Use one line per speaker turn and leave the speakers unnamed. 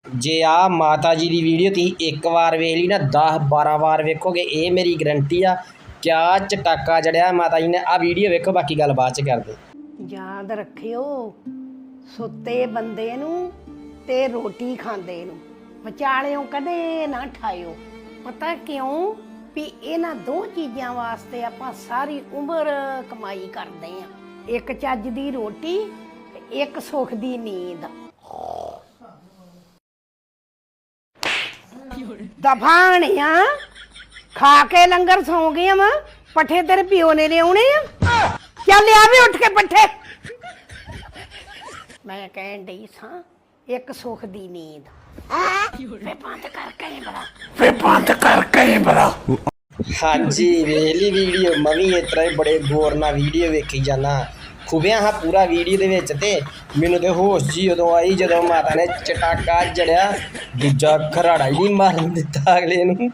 ਜੇ ਆ ਮਾਤਾ ਜੀ ਦੀ ਵੀਡੀਓ ਤੁਸੀਂ ਇੱਕ ਵਾਰ ਵੇਖ ਲਈ ਨਾ 10-12 ਵਾਰ ਵੇਖੋਗੇ, ਇਹ ਮੇਰੀ ਗਰੰਟੀ ਆ। ਕਿਆ ਚਟਾਕਾ ਜੜਿਆ ਮਾਤਾ ਜੀ ਨੇ। ਆ ਵੀਡੀਓ ਵੇਖੋ, ਬਾਕੀ ਗੱਲ ਬਾਅਦ ਚ ਕਰਦੇ।
ਯਾਦ ਰੱਖਿਓ, ਸੁੱਤੇ ਬੰਦੇ ਨੂੰ ਤੇ ਰੋਟੀ ਖਾਂਦੇ ਨੂੰ ਵਿਚਾਲਿਓਂ ਕਦੇ ਨਾ ਠਾਇਓ। ਪਤਾ ਕਿਉਂ? ਵੀ ਇਹਨਾਂ ਦੋ ਚੀਜ਼ਾਂ ਵਾਸਤੇ ਆਪਾਂ ਸਾਰੀ ਉਮਰ ਕਮਾਈ ਕਰਦੇ ਆ, ਇੱਕ ਚੱਜ ਦੀ ਰੋਟੀ ਤੇ ਇੱਕ ਸੁੱਖ ਦੀ ਨੀਂਦ। ਦਫਾਣਿਆ ਖਾ ਕੇ ਲੰਗਰ ਸੌਂ ਗਏ ਵਾ, ਪੱਠੇ ਤੇਰੇ ਪਿਓ ਨੇ ਲਿਆਉਣੇ ਆ। ਚੱਲ ਆ ਵੀ ਉੱਠ ਕੇ ਪੱਠੇ। ਮੈਂ ਕਹਿਣ ਡਈ ਸਾਂ ਇੱਕ ਸੁੱਖ ਦੀ ਨੀਂਦ। ਫੇ ਬੰਦ ਕਰਕੇ ਬੜਾ
ਹਾਂਜੀ ਵੇਖ ਲਈ ਵੀਡੀਓ। ਮੈਂ ਵੀ ਇਸ ਤਰ੍ਹਾਂ ਹੀ ਬੜੇ ਗੌਰ ਨਾਲ ਵੀਡੀਓ ਵੇਖੀ ਜਾਣਾ, ਖੁਬਿਆ ਹਾਂ ਪੂਰਾ ਵੀਡੀਓ ਦੇ ਵਿੱਚ। ਤੇ ਮੈਨੂੰ ਤੇ ਹੋਸ਼ ਜੀ ਉਦੋਂ ਆਈ ਜਦੋਂ ਮਾਤਾ ਨੇ ਚਟਾਕਾ ਜੜਿਆ, ਦੂਜਾ ਖਰਾੜਾ ਹੀ ਨਹੀਂ ਮਾਰਨ ਦਿੱਤਾ ਅਗਲੇ ਨੂੰ।